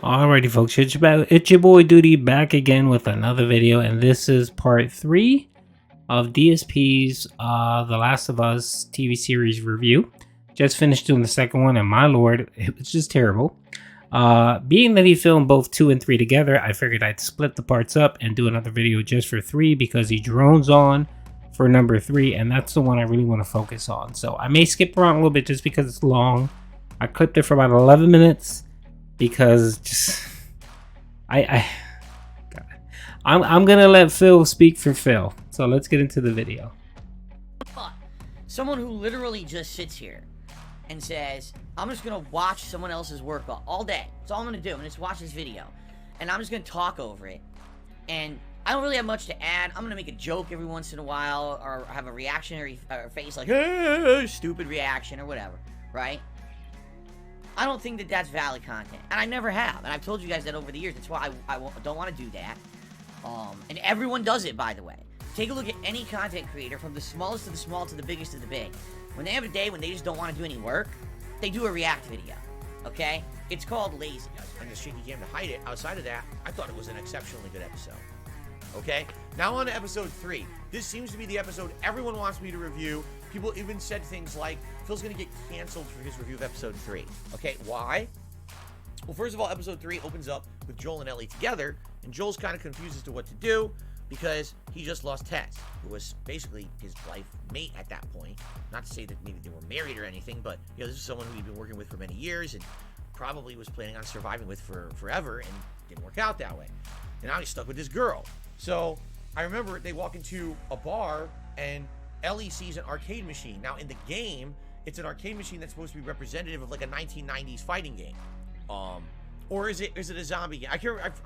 Alrighty folks, it's your boy Doody back again with another video, and this is part 3 of DSP's The Last of Us TV series review. Just finished doing the second one, and my lord, it was just terrible. Being that he filmed both 2 and 3 together, I figured I'd split the parts up and do another video just for 3 because he drones on for number 3, and that's the one I really want to focus on. So I may skip around a little bit just because it's long. I clipped it for about 11 minutes. Because just I'm gonna let Phil speak for Phil. So let's get into the video. Someone who literally just sits here and says, I'm just gonna watch someone else's work all day. That's all I'm gonna do. I'm gonna just watch this video. And I'm just gonna talk over it. And I don't really have much to add. I'm gonna make a joke every once in a while or have a reactionary face like, hey, stupid reaction or whatever, right? I don't think that that's valid content, and I never have, and I've told you guys that over the years. That's why I don't want to do that, and everyone does it, by the way. Take a look at any content creator, from the smallest of the small to the biggest of the big. When they have a day when they just don't want to do any work, they do a react video, okay? It's called lazy. And the shaky cam to hide it. Outside of that, I thought it was an exceptionally good episode. Okay, now on to episode 3. This seems to be the episode everyone wants me to review. People even said things like, Phil's gonna get canceled for his review of episode 3. Okay, why? Well, first of all, episode 3 opens up with Joel and Ellie together, and Joel's kind of confused as to what to do because he just lost Tess, who was basically his life mate at that point. Not to say that maybe they were married or anything, but you know, this is someone who he'd been working with for many years and probably was planning on surviving with for forever, and didn't work out that way. And now he's stuck with this girl. So I remember they walk into a bar and Ellie sees an arcade machine. Now in the game, it's an arcade machine that's supposed to be representative of like a 1990s fighting game. Or is it a zombie game? I'm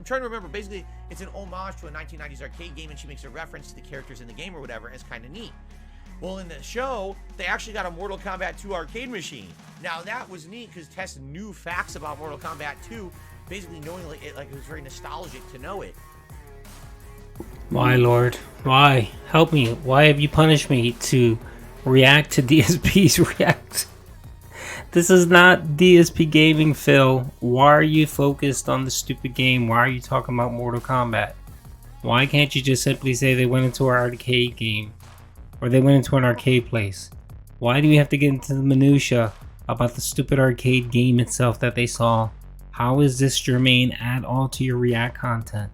trying to remember. Basically, it's an homage to a 1990s arcade game, and she makes a reference to the characters in the game or whatever, and it's kind of neat. Well, in the show, they actually got a Mortal Kombat 2 arcade machine. Now that was neat because Tess knew facts about Mortal Kombat 2, basically knowing it was very nostalgic to know it. Why, Lord? Why? Help me. Why have you punished me to react to DSP's react? This is not DSP gaming, Phil. Why are you focused on the stupid game? Why are you talking about Mortal Kombat? Why can't you just simply say they went into our arcade game? Or they went into an arcade place? Why do you have to get into the minutia about the stupid arcade game itself that they saw? How is this germane at all to your react content?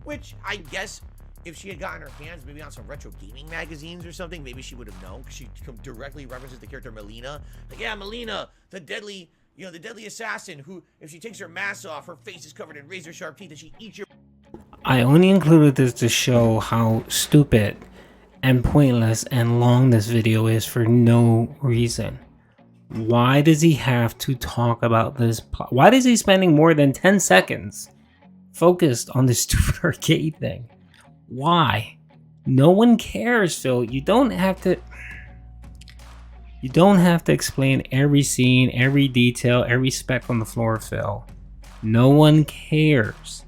Which I guess if she had gotten her hands maybe on some retro gaming magazines or something, maybe she would have known, because she directly references the character Melina. Like, yeah, Melina, the deadly assassin who, if she takes her mask off, her face is covered in razor sharp teeth and she eats your... I only included this to show how stupid and pointless and long this video is for no reason. Why does he have to talk about this plot? Why is he spending more than 10 seconds focused on this stupid arcade thing? Why? No one cares, Phil. You don't have to explain every scene, every detail, every speck on the floor, Phil. No one cares.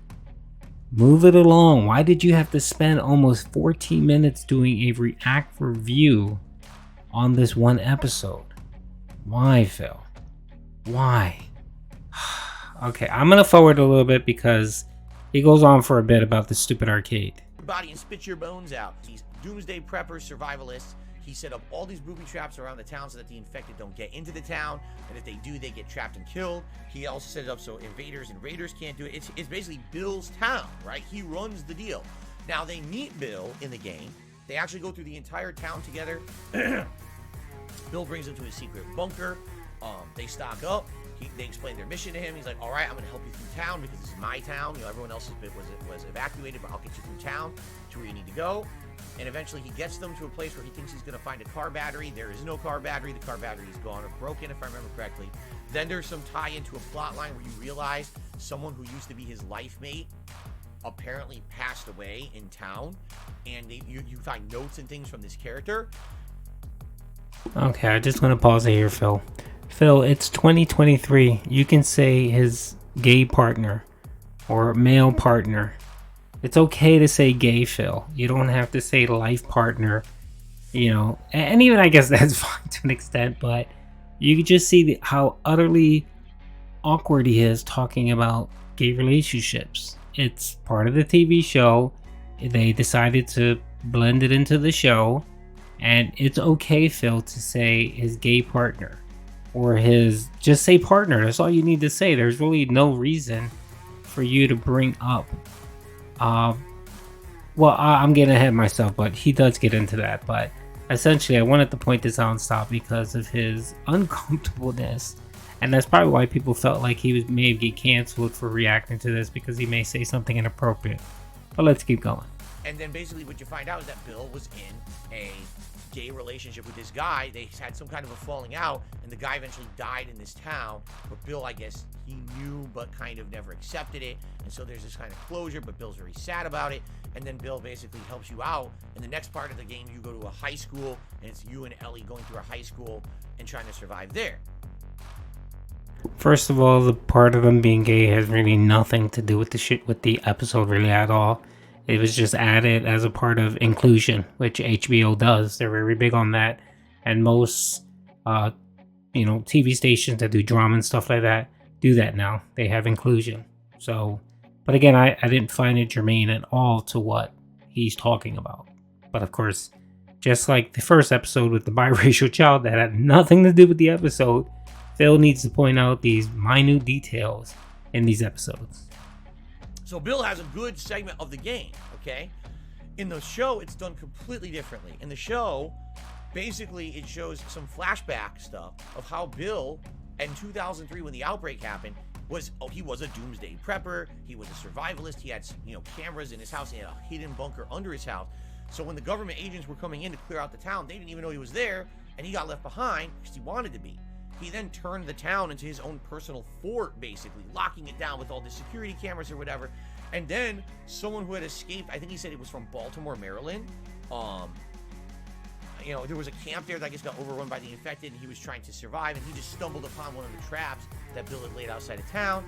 Move it along. Why did you have to spend almost 14 minutes doing a react review on this one episode? Why, Phil? Why? Okay, I'm gonna forward a little bit because he goes on for a bit about the stupid arcade. Body and spit your bones out. These doomsday preppers, survivalists. He set up all these booby traps around the town so that the infected don't get into the town, and if they do, they get trapped and killed. He also set it up so invaders and raiders can't do it. It's basically Bill's town, right? He runs the deal. Now they meet Bill in the game. They actually go through the entire town together. Bill brings them to his secret bunker. They stock up. They explain their mission to him. He's like, all right, I'm going to help you through town because this is my town. You know, everyone else was evacuated, but I'll get you through town to where you need to go. And eventually he gets them to a place where he thinks he's going to find a car battery. There is no car battery. The car battery is gone or broken, if I remember correctly. Then there's some tie into a plot line where you realize someone who used to be his life mate apparently passed away in town. And you find notes and things from this character. Okay, I just want to pause it here, Phil. Phil, it's 2023. You can say his gay partner or male partner. It's okay to say gay, Phil. You don't have to say life partner, you know. And even I guess that's fine to an extent, but you can just see how utterly awkward he is talking about gay relationships. It's part of the TV show. They decided to blend it into the show, and it's okay, Phil, to say his gay partner or just say partner. That's all you need to say. There's really no reason for you to bring up I'm getting ahead of myself, but he does get into that. But essentially, I wanted to point this out and stop because of his uncomfortableness. And that's probably why people felt like he may get canceled for reacting to this, because he may say something inappropriate. But let's keep going. And then basically what you find out is that Bill was in a gay relationship with this guy. They had some kind of a falling out, and the guy eventually died in this town. But Bill, I guess, he knew but kind of never accepted it. And so there's this kind of closure, but Bill's very sad about it. And then Bill basically helps you out. In the next part of the game, you go to a high school, and it's you and Ellie going through a high school and trying to survive there. First of all, the part of them being gay has really nothing to do with the episode really at all. It was just added as a part of inclusion, which HBO does. They're very big on that. And most, TV stations that do drama and stuff like that do that now. They have inclusion. So, but again, I didn't find it germane at all to what he's talking about. But of course, just like the first episode with the biracial child that had nothing to do with the episode, Phil needs to point out these minute details in these episodes. So Bill has a good segment of the game, okay? In the show, it's done completely differently. In the show, basically, it shows some flashback stuff of how Bill, in 2003, when the outbreak happened, he was a doomsday prepper. He was a survivalist. He had, cameras in his house. He had a hidden bunker under his house. So when the government agents were coming in to clear out the town, they didn't even know he was there, and he got left behind because he wanted to be. He then turned the town into his own personal fort, basically, locking it down with all the security cameras or whatever. And then someone who had escaped, I think he said it was from Baltimore, Maryland. There was a camp there that I guess got overrun by the infected, and he was trying to survive, and he just stumbled upon one of the traps that Bill had laid outside of town.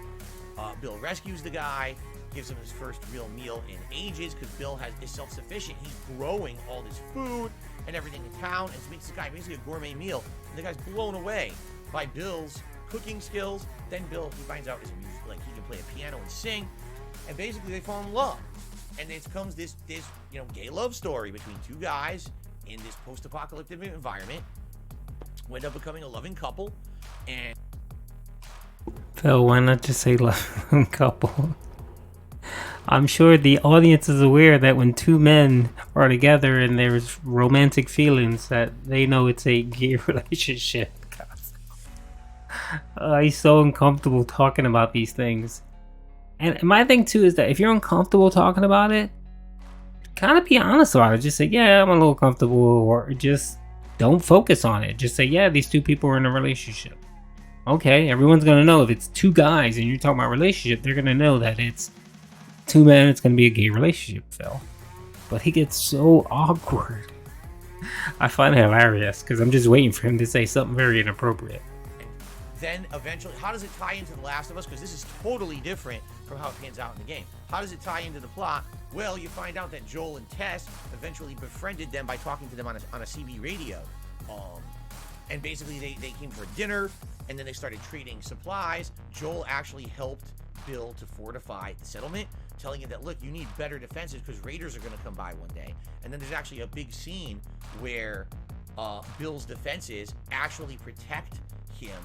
Bill rescues the guy, gives him his first real meal in ages, because Bill is self-sufficient. He's growing all this food and everything in town, and makes this guy basically a gourmet meal. And the guy's blown away by Bill's cooking skills. Then Bill, he finds out, is like he can play a piano and sing, and basically they fall in love. And it comes this gay love story between two guys in this post-apocalyptic environment, who end up becoming a loving couple. And Phil, why not just say loving couple? I'm sure the audience is aware that when two men are together and there's romantic feelings, that they know it's a gay relationship. He's so uncomfortable talking about these things. And my thing too is that if you're uncomfortable talking about it, kind of be honest about it. Just say, yeah, I'm a little comfortable, or just don't focus on it. Just say, yeah, these two people are in a relationship. Okay, everyone's going to know if it's two guys and you're talking about relationship, they're going to know that it's two men, it's going to be a gay relationship, Phil. But he gets so awkward. I find it hilarious because I'm just waiting for him to say something very inappropriate. Then eventually, how does it tie into The Last of Us? Because this is totally different from how it pans out in the game. How does it tie into the plot? Well, you find out that Joel and Tess eventually befriended them by talking to them on a CB radio. And basically, they came for dinner, and then they started trading supplies. Joel actually helped Bill to fortify the settlement, telling him that, look, you need better defenses because raiders are going to come by one day. And then there's actually a big scene where Bill's defenses actually protect him.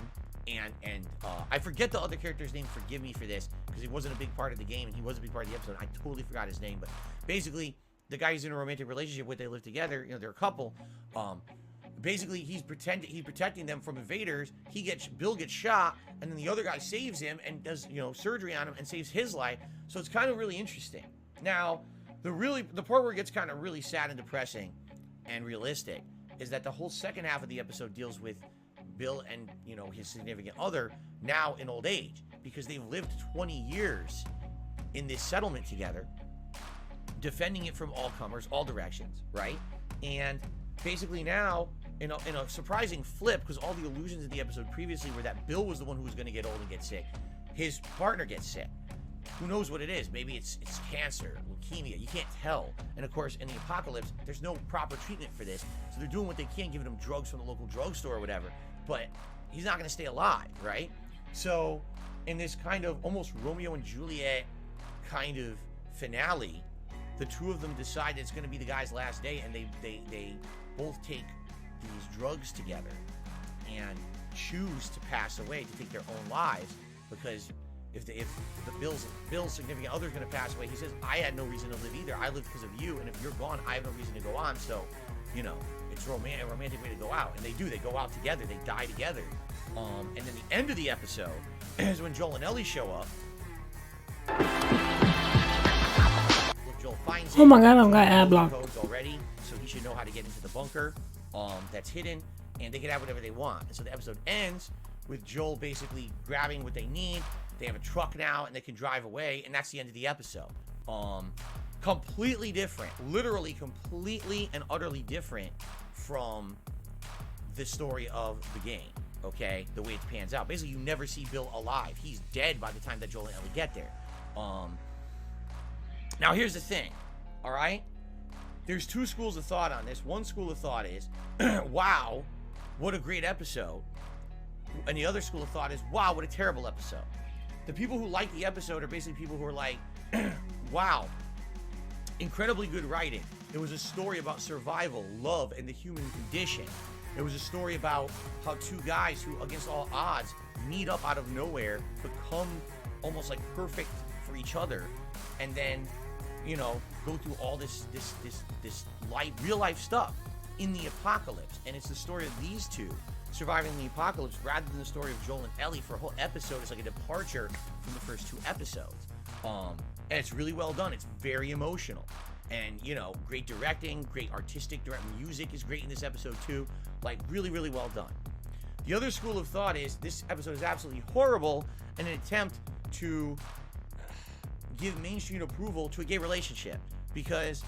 And I forget the other character's name, forgive me for this, because he wasn't a big part of the game, and he was a big part of the episode. I totally forgot his name, but basically, the guy he's in a romantic relationship with, they live together, they're a couple. Basically, he's protecting them from invaders. Bill gets shot, and then the other guy saves him and does, surgery on him and saves his life. So it's kind of really interesting. Now, the part where it gets kind of really sad and depressing and realistic is that the whole second half of the episode deals with Bill and, his significant other now in old age, because they've lived 20 years in this settlement together, defending it from all comers, all directions, right? And basically now, in a surprising flip, because all the illusions of the episode previously were that Bill was the one who was going to get old and get sick. His partner gets sick. Who knows what it is? Maybe it's cancer, leukemia. You can't tell. And of course, in the apocalypse, there's no proper treatment for this. So they're doing what they can, giving him drugs from the local drugstore or whatever. But he's not going to stay alive, right? So in this kind of almost Romeo and Juliet kind of finale, the two of them decide it's going to be the guy's last day, and they both take these drugs together and choose to pass away, to take their own lives, because if the Bill's significant other is going to pass away, he says, I had no reason to live either. I lived because of you, and if you're gone, I have no reason to go on. So, you know, it's a romantic way to go out. And they do. They go out together. They die together. And then the end of the episode is when Joel and Ellie show up. Joel finds Oh my god, I've got ad block. codes already, so he should know how to get into the bunker that's hidden, and they can have whatever they want. And so the episode ends with Joel basically grabbing what they need. They have a truck now, and they can drive away, and that's the end of the episode. Completely different, literally completely and utterly different from the story of the game, okay? The way it pans out. Basically, you never see Bill alive. He's dead by the time that Joel and Ellie get there. Now, here's the thing, all right? There's two schools of thought on this. One school of thought is, wow, what a great episode. And the other school of thought is, wow, what a terrible episode. The people who like the episode are basically people who are like, wow, incredibly good writing. It was a story about survival, love, and the human condition. It was a story about how two guys who, against all odds, meet up out of nowhere, become almost like perfect for each other, and then, you know, go through all this real life stuff in the apocalypse. And it's the story of these two surviving the apocalypse rather than the story of Joel and Ellie for a whole episode. It's like a departure from the first two episodes. And it's really well done. It's very emotional. And, you know, great directing, great artistic music is great in this episode too. Like, really, really well done. The other school of thought is this episode is absolutely horrible in an attempt to give mainstream approval to a gay relationship, because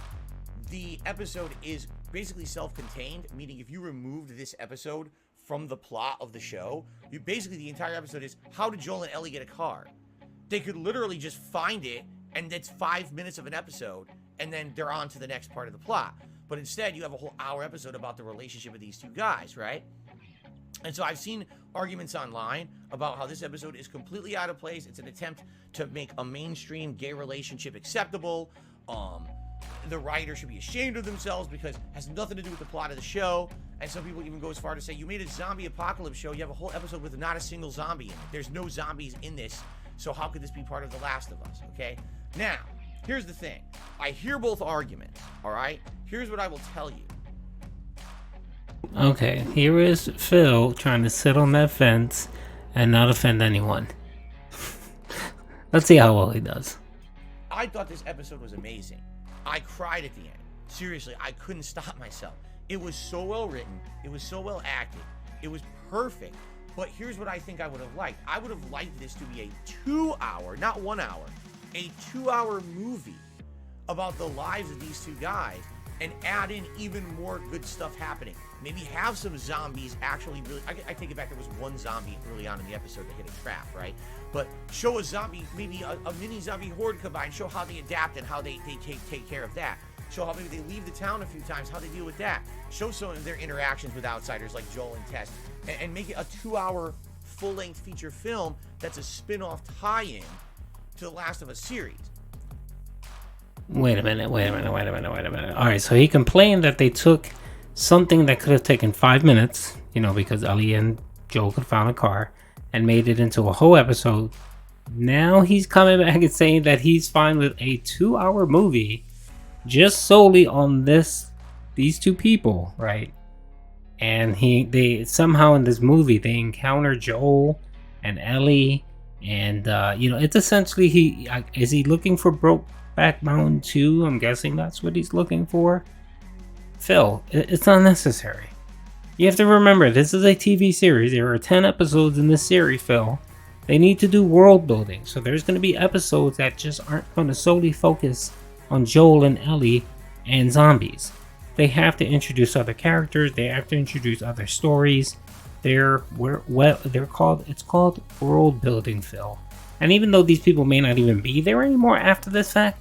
the episode is basically self-contained, meaning if you removed this episode from the plot of the show, the entire episode is, how did Joel and Ellie get a car? They could literally just find it, and it's 5 minutes of an episode, and then they're on to the next part of the plot. But instead, you have a whole hour episode about the relationship of these two guys, right? And so I've seen arguments online about how this episode is completely out of place. It's an attempt to make a mainstream gay relationship acceptable. The writer should be ashamed of themselves because it has nothing to do with the plot of the show. And some people even go as far to say, you made a zombie apocalypse show. You have a whole episode with not a single zombie in it. There's no zombies in this. So how could this be part of The Last of Us? Okay. Now, here's the thing. I hear both arguments. All right. Here's what I will tell you. Okay, here is Phil trying to sit on that fence and not offend anyone. Let's see how well he does. I thought this episode was amazing. I cried at the end. Seriously, I couldn't stop myself. It was so well written. It was so well acted. It was perfect. But here's what I think I would have liked. I would have liked this to be a 2-hour, not 1 hour, a 2-hour movie about the lives of these two guys, and add in even more good stuff happening. Maybe have some zombies actually really... I take it back, there was one zombie early on in the episode that hit a trap, right? But show a zombie, maybe a mini zombie horde come by, and show how they adapt and how they take care of that. Show how maybe they leave the town a few times, how they deal with that. Show some of their interactions with outsiders like Joel and Tess, and make it a 2-hour full-length feature film that's a spin-off tie-in to the Last of Us series. Wait a minute. Alright, so he complained that they took something that could have taken 5 minutes, you know, because Ellie and Joel could find a car, and made it into a whole episode. Now he's coming back and saying that he's fine with a 2-hour movie just solely on these two people, right? And they somehow in this movie they encounter Joel and Ellie, and you know, it's essentially is he looking for Brokeback Mountain 2? I'm guessing that's what he's looking for. Phil, it's not necessary. You have to remember, this is a TV series. There are 10 episodes in this series, Phil. They need to do world building, so there's going to be episodes that just aren't going to solely focus on Joel and Ellie and zombies. They have to introduce other characters. They have to introduce other stories. It's called world building, Phil. And even though these people may not even be there anymore after this fact,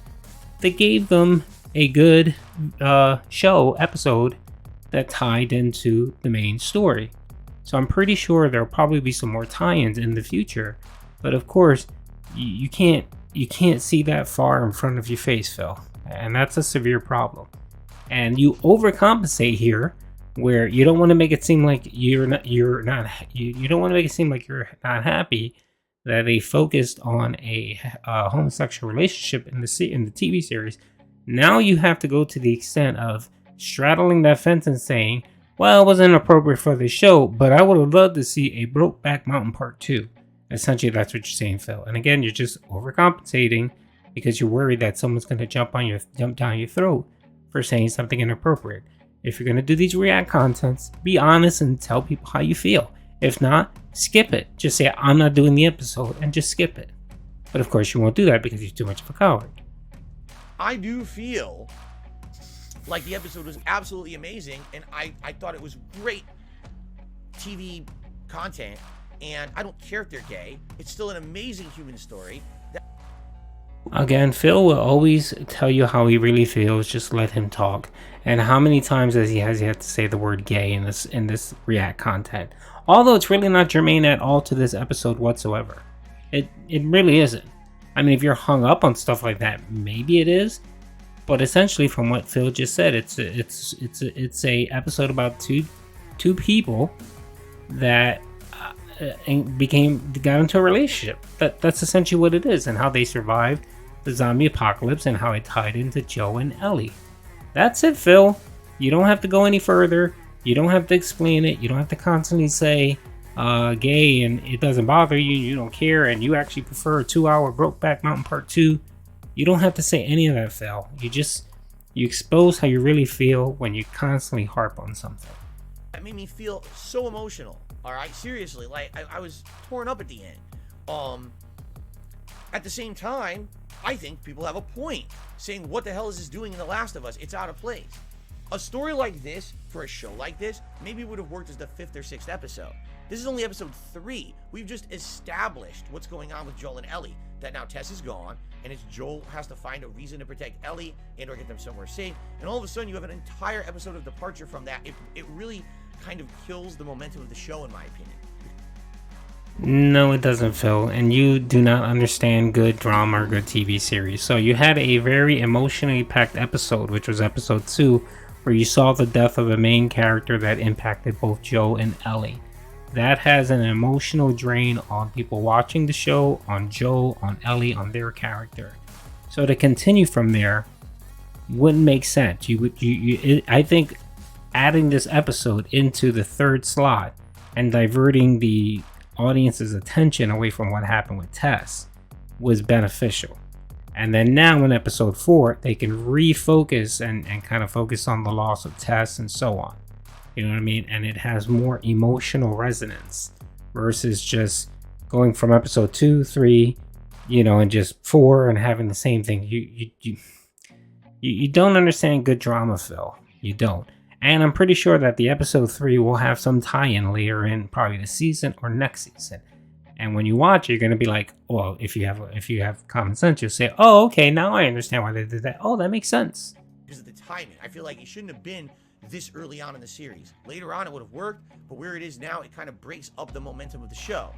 they gave them a good episode that tied into the main story. So I'm pretty sure there'll probably be some more tie-ins in the future But of course, you can't see that far in front of your face, Phil, and that's a severe problem. And you overcompensate here, where you don't want to make it seem like you don't want to make it seem like you're not happy that they focused on a homosexual relationship in the TV series. Now you have to go to the extent of straddling that fence and saying, well, it wasn't appropriate for the show, but I would have loved to see a Brokeback Mountain Part 2. Essentially, that's what you're saying, Phil. And again, you're just overcompensating because you're worried that someone's going to jump down your throat for saying something inappropriate. If you're going to do these react contents, be honest and tell people how you feel. If not, skip it. Just say, I'm not doing the episode, and just skip it. But of course, you won't do that because you're too much of a coward. I do feel like the episode was absolutely amazing, and I thought it was great TV content, and I don't care if they're gay. It's still an amazing human story. Again, Phil will always tell you how he really feels. Just let him talk. And how many times has he had to say the word gay in this react content? Although it's really not germane at all to this episode whatsoever. It really isn't. I mean, if you're hung up on stuff like that, maybe it is. But essentially, from what Phil just said, it's a episode about two people that got into a relationship. That's essentially what it is, and how they survived the zombie apocalypse and how it tied into Joe and Ellie. That's it, Phil. You don't have to go any further. You don't have to explain it. You don't have to constantly say gay and it doesn't bother you. You don't care, and you actually prefer a 2-hour Brokeback Mountain Part 2. You don't have to say any of that, Phil. You expose how you really feel when you constantly harp on something. That made me feel so emotional. All right, seriously, like I was torn up at the end. At the same time, I think people have a point saying, what the hell is this doing in The Last of Us? It's out of place. A story like this, for a show like this, maybe would have worked as the 5th or 6th episode. This is only episode 3. We've just established what's going on with Joel and Ellie. That now Tess is gone, and it's Joel has to find a reason to protect Ellie and or get them somewhere safe. And all of a sudden, you have an entire episode of departure from that. It really kind of kills the momentum of the show, in my opinion. No, it doesn't, Phil. And you do not understand good drama or good TV series. So you had a very emotionally packed episode, which was episode 2, where you saw the death of a main character that impacted both Joe and Ellie. That has an emotional drain on people watching the show, on Joe, on Ellie, on their character. So to continue from there wouldn't make sense. I think adding this episode into the 3rd slot and diverting the audience's attention away from what happened with Tess was beneficial. And then now in episode 4, they can refocus and kind of focus on the loss of Tess and so on. You know what I mean? And it has more emotional resonance versus just going from episode 2, 3, and just 4 and having the same thing. You don't understand good drama, Phil. You don't. And I'm pretty sure that the episode 3 will have some tie-in later in probably the season or next season. And when you watch, you're going to be like, well, if you have common sense, you'll say, oh, okay, now I understand why they did that. Oh, that makes sense. Because of the timing. I feel like it shouldn't have been this early on in the series. Later on, it would have worked, but where it is now, it kind of breaks up the momentum of the show.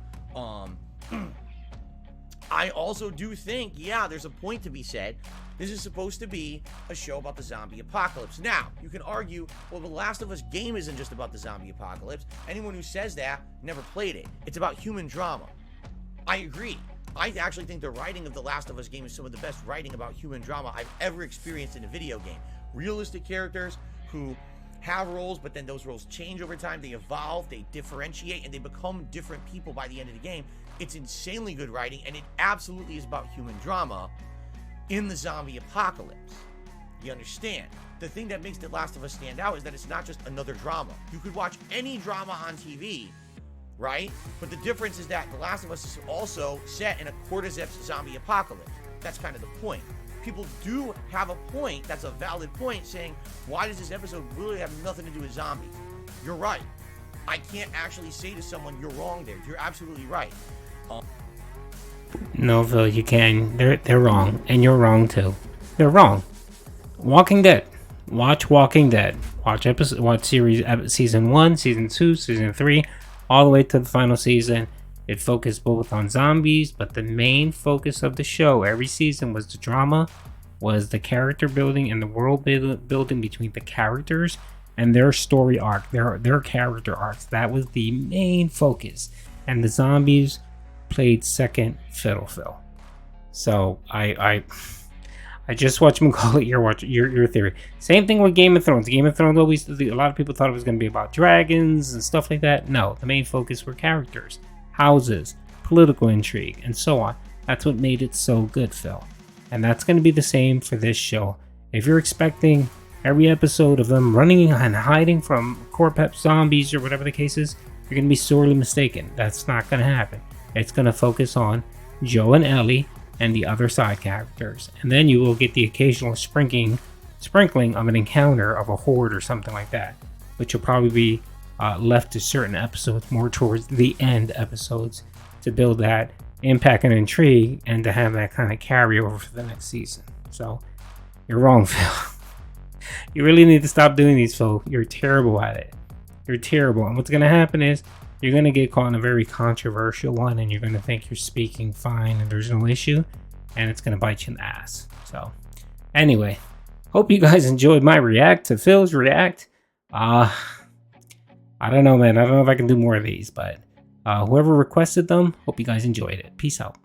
I also do think, yeah, there's a point to be said. This is supposed to be a show about the zombie apocalypse. Now, you can argue, well, The Last of Us game isn't just about the zombie apocalypse. Anyone who says that never played it. It's about human drama. I agree. I actually think the writing of The Last of Us game is some of the best writing about human drama I've ever experienced in a video game. Realistic characters who have roles, but then those roles change over time. They evolve, they differentiate, and they become different people by the end of the game. It's insanely good writing, and it absolutely is about human drama in the zombie apocalypse. You understand? The thing that makes The Last of Us stand out is that it's not just another drama. You could watch any drama on TV, right? But the difference is that The Last of Us is also set in a cordyceps zombie apocalypse. That's kind of the point. People do have a point, that's a valid point, saying, why does this episode really have nothing to do with zombies? You're right. I can't actually say to someone, you're wrong there. You're absolutely right. No, Phil, you can. They're wrong, and you're wrong too. They're wrong. Walking Dead. Watch Walking Dead. Watch series season 1, season 2, season 3, all the way to the final season. It focused both on zombies, but the main focus of the show every season was the drama, was the character building and the world building between the characters and their story arc, their character arcs. That was the main focus, and the zombies played second fiddle, Phil. So I just watch them call it your theory. Same thing with Game of Thrones. Game of Thrones always, a lot of people thought it was going to be about dragons and stuff like that. No, the main focus were characters, houses, political intrigue, and so on. That's what made it so good, Phil. And that's going to be the same for this show. If you're expecting every episode of them running and hiding from Corpep zombies or whatever the case is, you're going to be sorely mistaken. That's not going to happen. It's going to focus on Joe and Ellie and the other side characters. And then you will get the occasional sprinkling of an encounter of a horde or something like that, which will probably be left to certain episodes, more towards the end episodes, to build that impact and intrigue and to have that kind of carryover for the next season. So you're wrong, Phil. You really need to stop doing these, Phil. You're terrible at it. You're terrible. And what's going to happen is you're going to get caught in a very controversial one, and you're going to think you're speaking fine and there's no issue, and it's going to bite you in the ass. So anyway, hope you guys enjoyed my react to Phil's react. I don't know, man. I don't know if I can do more of these, but whoever requested them, hope you guys enjoyed it. Peace out.